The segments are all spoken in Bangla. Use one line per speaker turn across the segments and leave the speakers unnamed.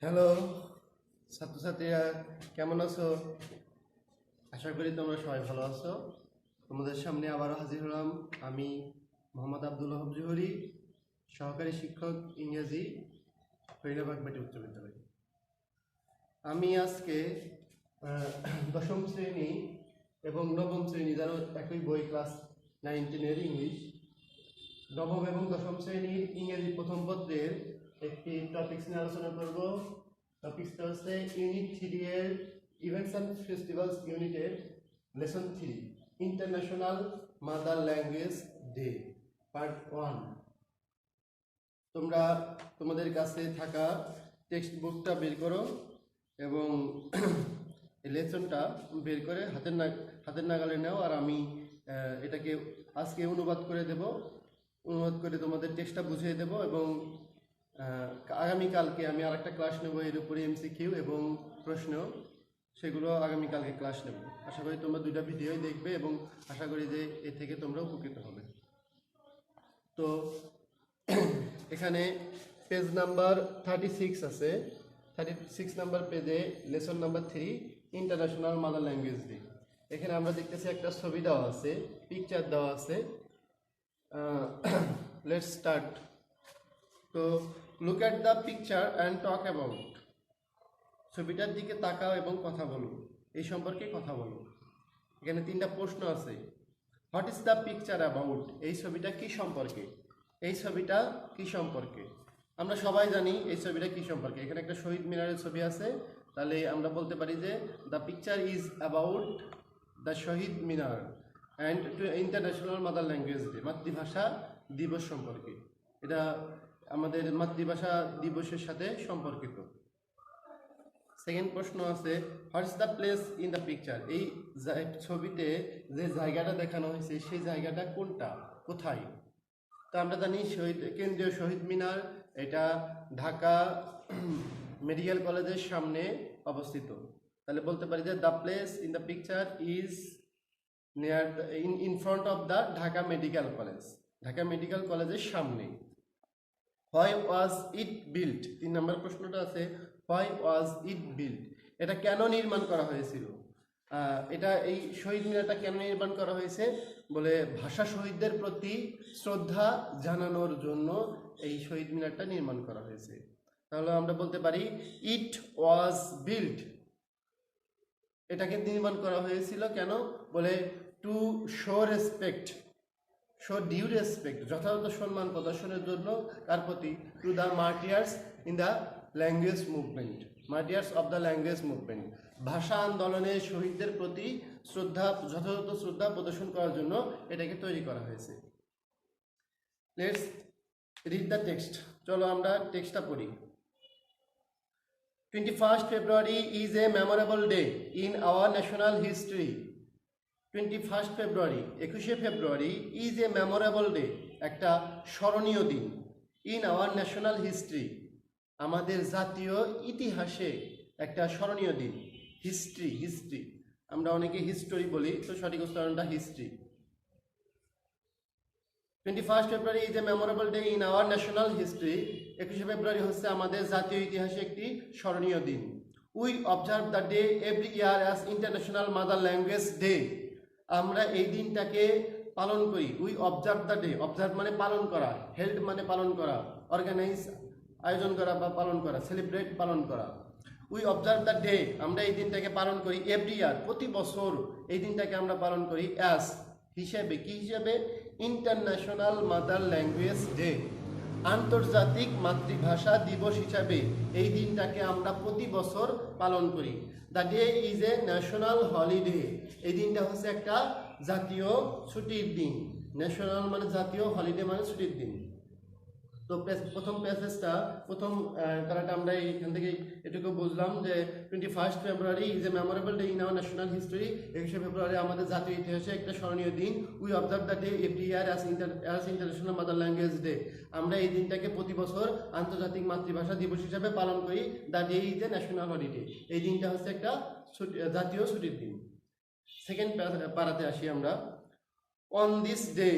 হ্যালো ছাত্রছাত্রীরা, কেমন আছো? আশা করি তোমরা সবাই ভালো আছো। তোমাদের সামনে আবারও হাজির হলাম আমি, মোহাম্মদ আব্দুল ওহাব জুহরি, সহকারী শিক্ষক ইংরেজি, ফরিদাবাদ বাটি উচ্চ বিদ্যালয়। আমি আজকে দশম শ্রেণী এবং নবম শ্রেণী, যারা একই বই, ক্লাস 9-10 ইংলিশ, নবম এবং দশম শ্রেণীর ইংরেজি প্রথম পত্রের একটি টপিকস নিয়ে আলোচনা করব। টপিকসটা হচ্ছে ইউনিট 3 এর ইভেন্টস অ্যান্ড ফেস্টিভ্যালস ইউনিটের lesson 3, international mother language day, part 1। তোমরা তোমাদের কাছে থাকা টেক্সট বুকটা বের করো এবং এই লেসনটা বের করে হাতের নাগালে নাও। আর আমি এটাকে আজকে অনুবাদ করে দেব, অনুবাদ করে তোমাদের টেক্সটটা বুঝিয়ে দেব এবং আগামীকালকে আমি আরেকটা ক্লাস নেব এর উপরে, এমসিকিউ এবং প্রশ্ন, সেগুলো আগামীকালকে ক্লাস নেব। আশা করি তোমরা দুইটা ভিডিওই দেখবে এবং আশা করি যে এ থেকে তোমরা উপকৃত হবে। তো এখানে পেজ নাম্বার 36 আছে, 36 নাম্বার পেজে lesson number 3, international mother language day. এখানে আমরা দেখতেছি একটা ছবি দেওয়া আছে, পিকচার দেওয়া আছে। Let's start. তো look at the picture and talk about. ছবিটার দিকে তাকাও এবং কথা বলো, এই সম্পর্কে কথা বলো। এখানে 3টা প্রশ্ন আছে। What is the picture about? এই ছবিটা কি সম্পর্কে? এই ছবিটা কি সম্পর্কে? আমরা সবাই জানি এই ছবিটা কি সম্পর্কে। এখানে একটা শহীদ মিনারের ছবি আছে, তাহলে আমরা বলতে পারি যে the picture is about the Shaheed Minar and to international mother language day, মাতৃভাষা দিবস সম্পর্কে। এটা আমাদের মাতৃভাষা দিবসের সাথে সম্পর্কিত। সেকেন্ড প্রশ্ন আছে, what is the place in the picture? এই ছবিতে যে জায়গাটা দেখানো হয়েছে সেই জায়গাটা কোনটা, কোথায়? তো আমরা জানি কেন্দ্রীয় শহীদ মিনার, এটা ঢাকা মেডিকেল কলেজের সামনে অবস্থিত। তাহলে বলতে পারি যে the place in the picture is near in front of the Dhaka medical college, Dhaka medical কলেজের সামনে। Why was it built? 3 নম্বর প্রশ্নটা আছে, হোয়াই ওয়াজ ইট বিল্ট? এটা কেন নির্মাণ করা হয়েছিল? এটা এই শহীদ মিনারটা কেন নির্মাণ করা হয়েছে? বলে ভাষা শহীদদের প্রতি শ্রদ্ধা জানানোর জন্য এই শহীদ মিনারটা নির্মাণ করা হয়েছে। তাহলে আমরা বলতে পারি ইট ওয়াজ বিল্ট। এটাকে নির্মাণ করা হয়েছিল কেন? বলে to show respect, show due respect, যথাযথ সম্মান প্রদর্শনের জন্য। কার প্রতি? To the martyrs in the language movement, martyrs of the language movement. ভাষা আন্দোলনের শহীদদের প্রতি শ্রদ্ধা, যথাযথ শ্রদ্ধা প্রদর্শন করার জন্য এটাকে তৈরি করা হয়েছে। Let's read the text. চলো আমরা টেক্সটটা পড়ি। 21st February is a memorable day in our national history. 21st February, 21শে ফেব্রুয়ারি, ইজ এ মেমোরেবল ডে, একটা স্মরণীয় দিন। ইন আওয়ার ন্যাশনাল হিস্ট্রি, আমাদের জাতীয় ইতিহাসে একটা স্মরণীয় দিন। হিস্ট্রি, হিস্ট্রি, আমরা অনেকে হিস্টোরি বলি, তো সঠিক উচ্চারণটা history. 21st February is a memorable day in our national history. 21শে ফেব্রুয়ারি হচ্ছে আমাদের জাতীয় ইতিহাসে একটি স্মরণীয় দিন। We observe the day every year as international mother language day. আমরা এই দিনটাকে পালন করি। We observe the day, observe মানে পালন করা, হেল্ড মানে পালন করা, অর্গানাইজ আয়োজন করা বা পালন করা, সেলিব্রেট পালন করা। উই অবজার্ভ দ্য ডে, আমরা এই দিনটাকে পালন করি এভরি ইয়ার, প্রতি বছর এই দিনটাকে আমরা পালন করি অ্যাজ, হিসেবে। কি হিসেবে? ইন্টারন্যাশনাল মাদার ল্যাঙ্গুয়েজ ডে, আন্তর্জাতিক মাতৃভাষা দিবস হিসাবে এই দিনটাকে আমরা প্রতি বছর পালন করি। The day is a national holiday, এই দিনটা হচ্ছে একটা জাতীয় ছুটির দিন। ন্যাশনাল মানে জাতীয়, হলিডে মানে ছুটির দিন। তো প্রথম প্যাসেজটা, প্রথম তারাটা আমরা এখান থেকে এটুকু বুঝলাম যে 21st February is a memorable day in our national history. 21শে ফেব্রুয়ারি আমাদের জাতীয় ইতিহাসে একটা স্মরণীয় দিন। We observe the day every year as international mother language day, আমরা এই দিনটাকে প্রতি বছর আন্তর্জাতিক মাতৃভাষা দিবস হিসাবে পালন করি। The day is a national holiday, এই দিনটা হচ্ছে একটা জাতীয় ছুটির দিন। সেকেন্ড পারাতে আসি আমরা। অন দিস ডে,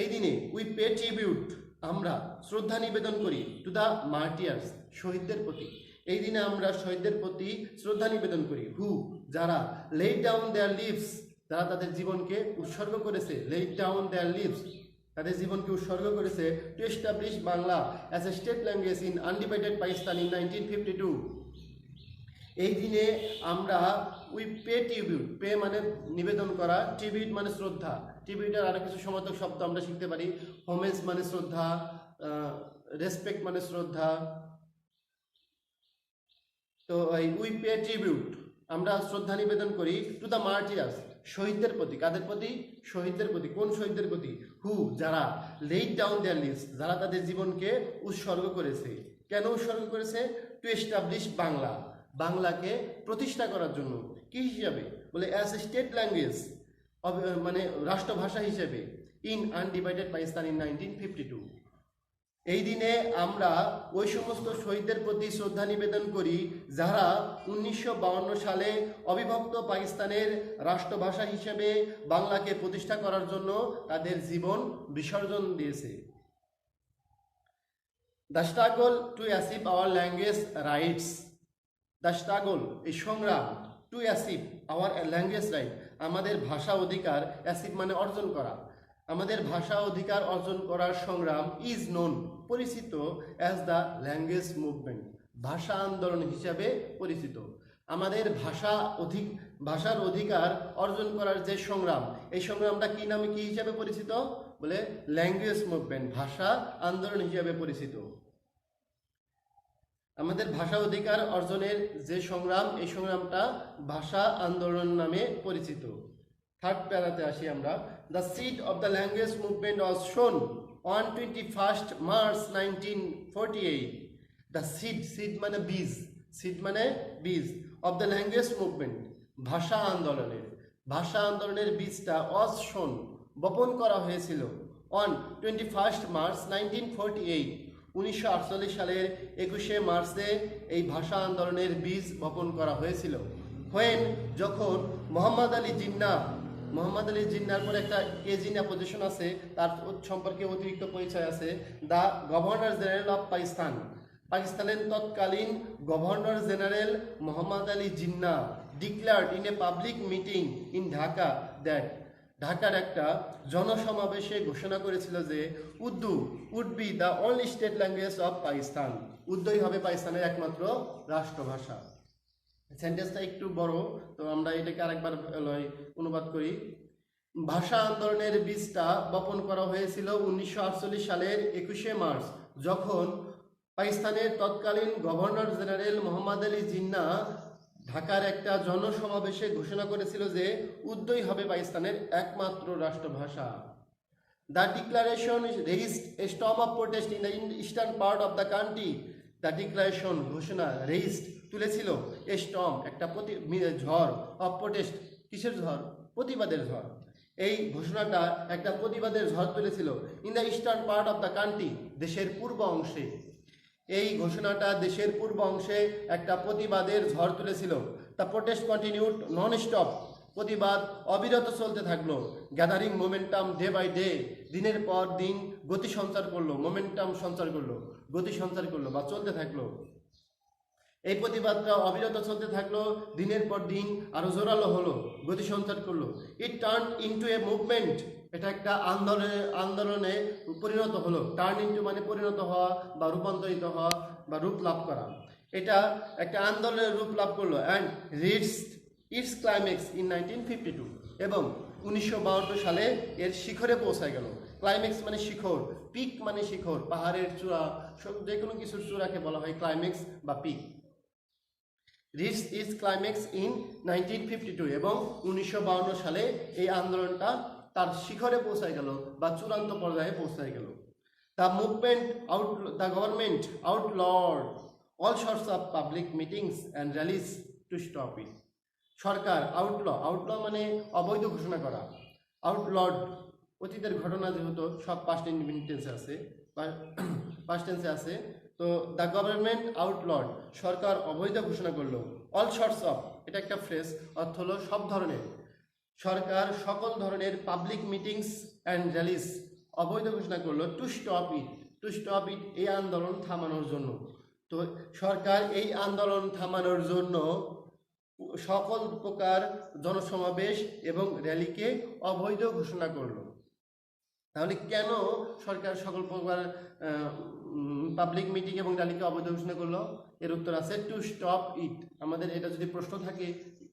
এই দিনে, উই পে ট্রিবিউট, আমরা শ্রদ্ধা নিবেদন করি টু দ্য মার্টিয়ার্স, শহীদদের প্রতি। এই দিনে আমরা শহীদদের প্রতি শ্রদ্ধা নিবেদন করি। হু, যারা লেট ডাউন দেয়ার লিভস, যারা তাদের জীবনকে উৎসর্গ করেছে, লেট ডাউন দেয়ার লিভস, তাদের জীবনকে উৎসর্গ করেছে to establish Bangla as a state language in undivided Pakistan in 1952। এই দিনে আমরা উই পে ট্রিবিউট, পে মানে নিবেদন করা, ট্রিবিউট মানে শ্রদ্ধা, ট্রিবিউটের আরও কিছু সমার্থক শব্দ আমরা শিখতে পারি। হোমেজ মানে শ্রদ্ধা, রেসপেক্ট মানে শ্রদ্ধা। তো এই উই পে ট্রিবিউট, আমরা শ্রদ্ধা নিবেদন করি টু দ্য মার্টিয়ার্স, শহীদদের প্রতি। কাদের প্রতি? শহীদদের প্রতি। কোন শহীদদের প্রতি? হু, যারা লেট ডাউন দেয়ার লিভস, যারা তাদের জীবনকে উৎসর্গ করেছে। কেন উৎসর্গ করেছে? টু এস্টাবলিশ বাংলা, বাংলাকে প্রতিষ্ঠা করার জন্য। কি হিসাবে? বলে অ্যাজ এ স্টেট ল্যাঙ্গুয়েজ, মানে রাষ্ট্রভাষা হিসেবে, ইন আনডিভাইডেড পাকিস্তান ইন 1952। এই দিনে আমরা ওই সমস্ত শহীদদের প্রতি শ্রদ্ধা নিবেদন করি যারা 1952 সালে অবিভক্ত পাকিস্তানের রাষ্ট্রভাষা হিসেবে বাংলাকে প্রতিষ্ঠা করার জন্য তাদের জীবন বিসর্জন দিয়েছে। The struggle to achieve our language rights, the struggle, এই সংগ্রাম, to achieve our language right, আমাদের ভাষা অধিকার, অ্যাচিভ মানে অর্জন করা, আমাদের ভাষা অধিকার অর্জন করার সংগ্রাম, ইজ নোন, পরিচিত, অ্যাজ দ্য ল্যাঙ্গুয়েজ মুভমেন্ট, ভাষা আন্দোলন হিসাবে পরিচিত। আমাদের ভাষার অধিকার অর্জন করার যে সংগ্রাম, এই সংগ্রামটা কি নামে, কি হিসাবে পরিচিত? বলে ল্যাঙ্গুয়েজ মুভমেন্ট, ভাষা আন্দোলন হিসাবে পরিচিত। আমাদের ভাষা অধিকার অর্জনের যে সংগ্রাম, এই সংগ্রামটা ভাষা আন্দোলন নামে পরিচিত। থার্ড প্যারাতে আসি আমরা। The seed of the language movement was শোন অন 21 মার্চ 1948। দ্য সিড মানে বীজ, সিড মানে বীজ, অফ দ্য ল্যাঙ্গুয়েজ মুভমেন্ট, ভাষা আন্দোলনের বীজটা ওয়াজ শোন, বপন করা হয়েছিল, অন 21 মার্চ 1948, 1948 সালের 21শে মার্চে এই ভাষা আন্দোলনের বীজ বপন করা হয়েছিল। হোয়েন, যখন মোহাম্মদ আলী জিন্নার পর একটা জিন্না পজিশন আছে, তার সম্পর্কে অতিরিক্ত পরিচয় আছে। দ্য গভর্নর জেনারেল অফ পাকিস্তানের তৎকালীন governor general Mohammad Ali Jinnah declared in a public meeting in Dhaka that, ঢাকার একটা জনসমাবেশে ঘোষণা করেছিল যে Urdu would be the only state language of Pakistan, উর্দুই হবে পাকিস্তানের একমাত্র রাষ্ট্রভাষা। সেন্টেন্সটা একটু বড়, তো আমরা এটাকে আরেকবার অনুবাদ করি। ভাষা আন্দোলনের বীজটা বপন করা হয়েছিল 1948 সালের 21শে মার্চ, যখন পাকিস্তানের তৎকালীন গভর্নর জেনারেল মোহাম্মদ আলী জিন্না ঢাকার একটা জনসমাবেশে ঘোষণা করেছিল যে উর্দুই হবে পাকিস্তানের একমাত্র রাষ্ট্রভাষা। The declaration raised A Sturm of protest in the eastern part of the country. The declaration, ঘোষণা, রেইজড, তুলেছিল, এ স্টর্ম, একটা ঝড়, অফ প্রোটেস্ট, কিসের ঝড়? প্রতিবাদের ঝড়। এই ঘোষণাটা একটা প্রতিবাদের ঝড় তুলেছিল in the eastern part of the country, দেশের পূর্ব অংশে। এই ঘোষণাটা দেশের পূর্ব অংশে একটা প্রতিবাদের ঝড় তুলেছিল। The protest continued non stop, প্রতিবাদ অবিরত চলতে থাকলো। Gathering momentum day by day, দিনের পর দিন গতি সঞ্চার করলো, মোমেন্টাম সঞ্চার করলো, গতি সঞ্চার করলো বা চলতে থাকলো। এই প্রতিবাদটা অবিরত চলতে থাকলো, দিনের পর দিন আরো জোরালো হলো, গতি সঞ্চার করলো। It turn into a movement, এটা একটা আন্দোলনে পরিণত হলো। টার্ন ইনটু মানে পরিণত হওয়া বা রূপান্তরিত হওয়া বা রূপ লাভ করা। এটা একটা আন্দোলনের রূপ লাভ করলো। And reached its climax in 1952, এবং 1952 সালে এর শিখরে পৌঁছায় গেল। ক্লাইম্যাক্স মানে শিখর, পিক মানে শিখর, পাহাড়ের চূড়া, যে কোনো কিছুর চূড়াকে বলা হয় ক্লাইম্যাক্স বা peak. Reached its climax in 1952, এবং 1952 সালে এই আন্দোলনটা তার শিখরে পৌঁছায় গেল বা চূড়ান্ত পর্যায়ে পৌঁছায় গেল। The government outlawed all sorts of public meetings and rallies to stop it. সরকার আউটল মানে অবৈধ ঘোষণা করা। আউটলড অতীতের ঘটনা, যেহেতু সব পাস্ট টেন্সে আছে, তো দ্য গভর্নমেন্ট আউটলড, সরকার অবৈধ ঘোষণা করলো। অল সর্টস অফ, এটা একটা ফ্রেজ, অর্থ হলো সব ধরনের, সরকার সকল ধরনের পাবলিক মিটিংস অ্যান্ড র্যালিজ অবৈধ ঘোষণা করলো। টু স্টপ ইট, এই আন্দোলন থামানোর জন্য। তো সরকার এই আন্দোলন থামানোর জন্য সকল প্রকার জনসমাবেশ এবং র্যালিকে অবৈধ ঘোষণা করলো। তাহলে কেন সরকার সকল প্রকার পাবলিক মিটিং এবং র্যালিকে অবৈধ ঘোষণা করলো? এর উত্তর আছে টু স্টপ ইট। আমাদের এটা যদি প্রশ্ন থাকে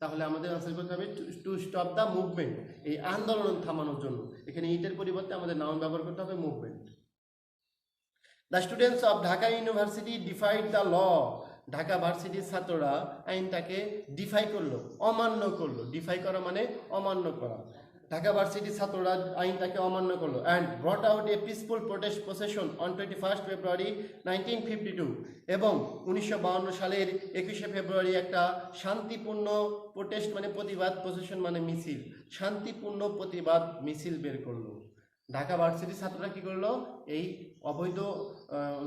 তাহলে আমাদের আনসার করতে হবে টু স্টপ দ্য মুভমেন্ট, এই আন্দোলন থামানোর জন্য। এখানে ইটের পরিবর্তে আমাদের নাউন ব্যবহার করতে হবে movement. The students of Dhaka university defied the law. Dhaka ভার্সিটির ছাত্ররা আইনটাকে ডিফাই করলো, অমান্য করলো। ডিফাই করা মানে অমান্য করা। ঢাকা ভার্সিটির ছাত্ররা আইনটাকে অমান্য করলো and brought out a peaceful protest procession on 21 February 1952। এবং 1952 সালের 21শে ফেব্রুয়ারি একটা শান্তিপূর্ণ প্রোটেস্ট মানে প্রতিবাদ, প্রসেশন মানে মিছিল, শান্তিপূর্ণ প্রতিবাদ মিছিল বের করলো। ঢাকা ভার্সিটির ছাত্ররা কি করলো? এই অবৈধ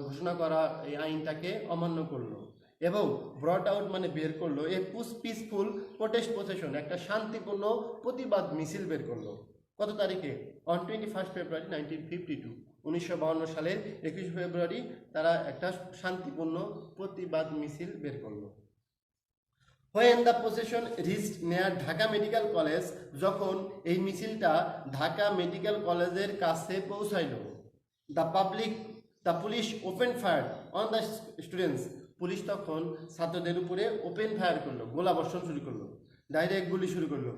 ঘোষণা করা এই আইনটাকে অমান্য করলো এবং ব্রট আউট মানে বের করলো এ পিসফুল প্রোটেস্ট প্রসেশন, একটা শান্তিপূর্ণ প্রতিবাদ মিছিল বের করলো। কত তারিখে? অন 21 ফেব্রুয়ারি 1952, 1952 সালের 21 ফেব্রুয়ারি তারা একটা শান্তিপূর্ণ প্রতিবাদ মিছিল বের করলো। When the procession reached near Dhaka medical college, যখন এই মিছিলটা ঢাকা মেডিকেল কলেজের কাছে পৌঁছাইল, the police open fire on the students. Police তখন ছাত্রদের উপরে ওপেন ফায়ার করলো, গোলাবর্ষণ শুরু করলো, ডাইরেক্ট গুলি শুরু করলো।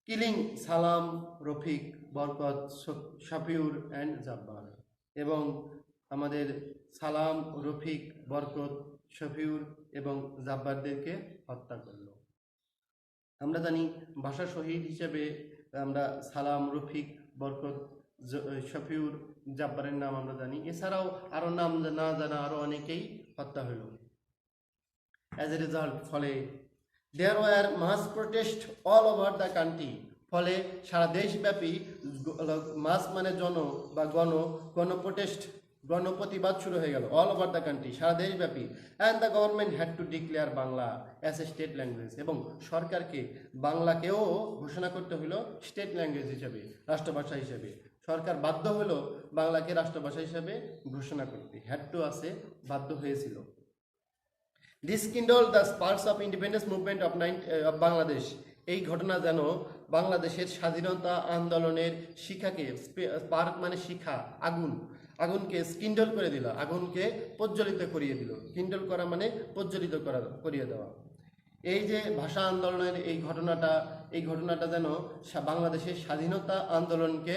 কিলিং সালাম, রফিক, বরকত, শফিউর অ্যান্ড জাব্বার। এবং আমাদের সালাম, রফিক, বরকত, শফিউর এবং জাব্বারদেরকে হত্যা করলো। আমরা জানি ভাষা শহীদ হিসেবে আমরা সালাম, রফিক, বরকত, শফিউর, জাব্বারের নাম আমরা জানি। এছাড়াও আরও নাম না জানা আরও অনেকেই হত্যা হইল। অ্যাজ এ রেজাল্ট, ফলে there were mass protest all over the country. ফলে সারা দেশব্যাপী মাস মানে জন বা গণপ্রোটেস্ট, গণপ্রতিবাদ শুরু হয়ে গেল। অল ওভার দ্য কান্ট্রি, সারা দেশব্যাপী। And the government had to declare Bangla as a state language. এবং সরকারকে বাংলাকেও ঘোষণা করতে হলো স্টেট ল্যাঙ্গুয়েজ হিসেবে, রাষ্ট্রভাষা হিসেবে। সরকার বাধ্য হলো বাংলাকে রাষ্ট্রভাষা হিসেবে ঘোষণা করতে। হ্যাড টু আছে, বাধ্য হয়েছিল। This Kindle the sparks of independence movement of Bangladesh. এই ঘটনা যেন বাংলাদেশের স্বাধীনতা আন্দোলনের শিখাকে, স্পার্ক মানে শিখা, আগুনকে স্কিন্ডল করে দিল, আগুনকে প্রজ্বলিত করিয়ে দিল। কিন্ডল করা মানে প্রজ্বলিত করিয়ে দেওয়া। এই যে ভাষা আন্দোলনের এই ঘটনাটা যেন বাংলাদেশের স্বাধীনতা আন্দোলনকে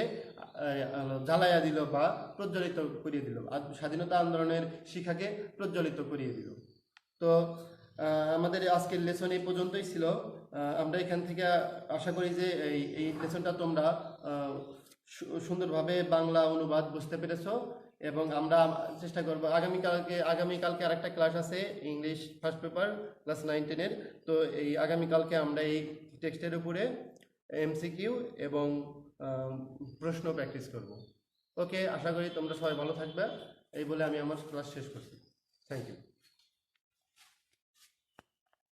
জ্বালাইয়া দিল বা প্রজ্বলিত করিয়ে দিল, স্বাধীনতা আন্দোলনের শিখাকে প্রজ্বলিত করিয়ে দিল। তো আমাদের আজকের লেসন এই পর্যন্তই ছিল। আমরা এখান থেকে আশা করি যে এই লেসনটা তোমরা সুন্দরভাবে বাংলা অনুবাদ বুঝতে পেরেছো এবং আমরা চেষ্টা করব আগামীকালকে আরেকটা ক্লাস আছে, ইংলিশ ফার্স্ট পেপার ক্লাস 9-10-এর। তো এই আগামীকালকে আমরা এই টেক্সটের উপরে এমসিকিউ এবং প্রশ্ন প্র্যাকটিস করব। ওকে, আশা করি তোমরা সবাই ভালো থাকবে। এই বলে আমি আমার ক্লাস শেষ করছি। Thank you.